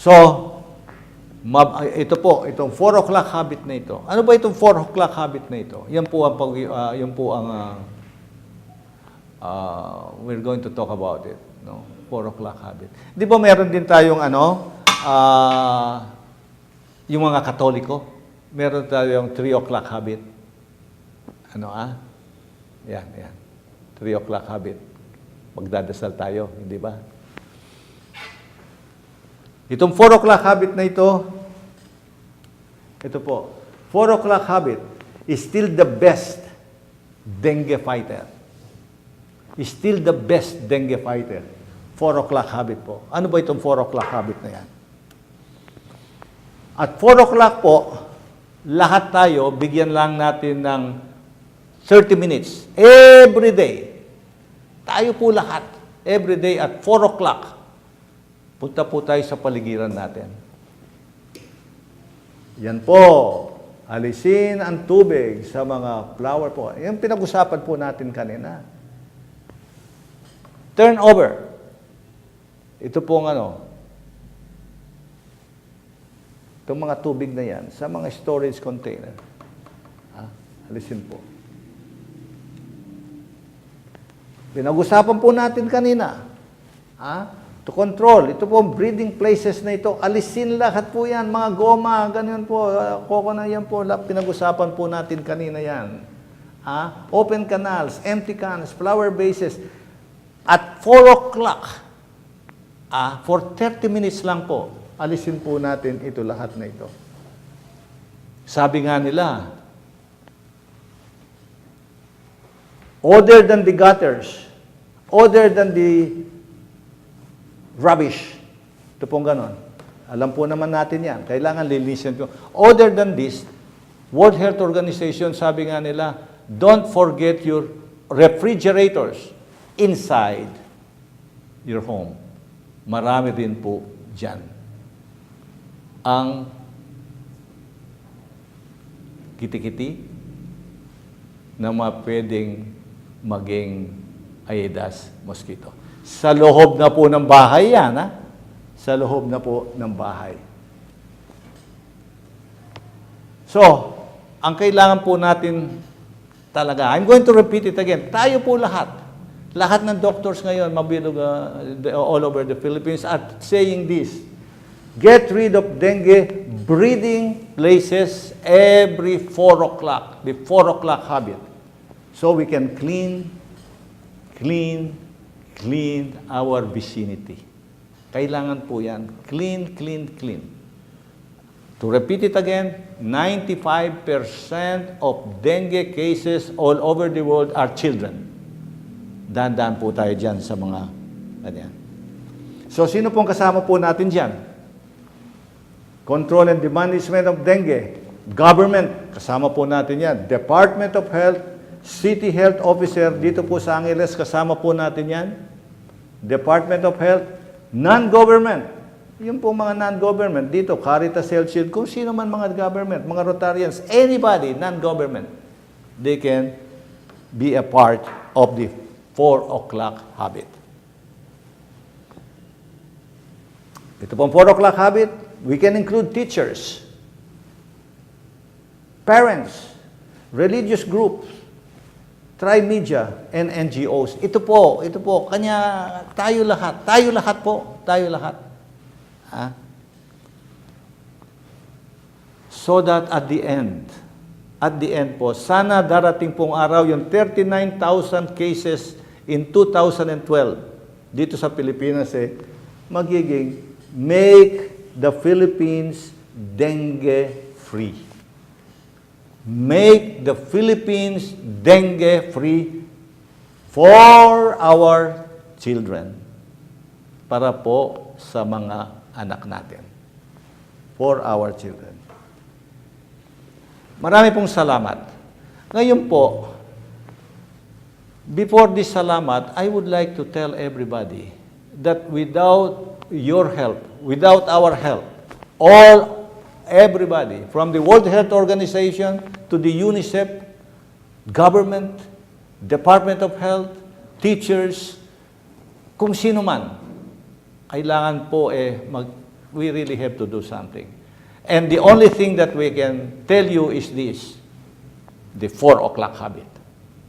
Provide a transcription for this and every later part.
So, ito po, itong 4 o'clock habit na ito. Ano ba itong 4 o'clock habit na ito? Yan po ang, we're going to talk about it. No? 4 o'clock habit. Di ba meron din tayong yung mga Katoliko? Meron tayong 3 o'clock habit. Yan. 3 o'clock habit. Magdadasal tayo, hindi ba? Itong 4 o'clock habit na ito po, 4 o'clock habit is still the best dengue fighter. Is still the best dengue fighter. 4 o'clock habit po. Ano ba itong 4 o'clock habit na yan? At 4 o'clock po, lahat tayo, bigyan lang natin ng 30 minutes. Every day. Tayo po lahat. Every day at 4 o'clock. Punta po tayo sa paligiran natin. Yan po. Alisin ang tubig sa mga flower po. Yan pinag-usapan po natin kanina. Turn over. Ito pong itong mga tubig na yan sa mga storage container. Alisin po. Pinag-usapan po natin kanina. To control. Ito po, breeding places na ito. Alisin lahat po yan. Mga goma, ganyan po. Koko na yan po. Pinag-usapan po natin kanina yan. Open canals, empty cans, flower bases. At 4 o'clock, for 30 minutes lang po, alisin po natin ito lahat na ito. Sabi nga nila, other than the gutters, other than the rubbish. Ito pong ganon. Alam po naman natin yan. Kailangan linisin po. Other than this, World Health Organization, sabi nga nila, don't forget your refrigerators inside your home. Marami din po dyan ang kiti-kiti na pwedeng maging Aedes mosquito. Sa loob na po ng bahay yan, Sa loob na po ng bahay. So, ang kailangan po natin talaga, I'm going to repeat it again, tayo po lahat ng doctors ngayon, mabilog all over the Philippines at saying this, get rid of dengue breeding places every 4 o'clock, the 4 o'clock habit. So we can clean our vicinity. Kailangan po yan. Clean. To repeat it again, 95% of dengue cases all over the world are children. Dahan-dahan po tayo dyan sa mga ganyan. So, sino pong kasama po natin dyan? Control and the management of dengue. Government, kasama po natin yan. Department of Health, City Health Officer, dito po sa Angeles, kasama po natin yan. Department of Health, non-government. Yung po mga non-government, dito, Caritas Health Shield, kung sino man mga government, mga Rotarians, anybody, non-government, they can be a part of the 4 o'clock habit. Ito pong 4 o'clock habit, we can include teachers, parents, religious groups, tri-media, and NGOs. Ito po, kanya tayo lahat po. So that at the end po, sana darating pong araw yung 39,000 cases in 2012 dito sa Pilipinas magiging make the Philippines dengue free. Make the Philippines dengue free for our children. Para po sa mga anak natin. For our children. Marami pong salamat. Ngayon po, before this salamat, I would like to tell everybody that without your help, without our help, everybody, from the World Health Organization to the UNICEF, government, Department of Health, teachers, kung sino man, kailangan po we really have to do something. And the only thing that we can tell you is this, the 4 o'clock habit.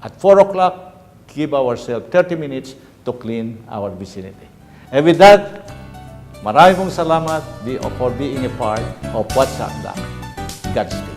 At 4 o'clock, give ourselves 30 minutes to clean our vicinity. And with that, maraming salamat for being a part of What's Up Doc. Godspeed.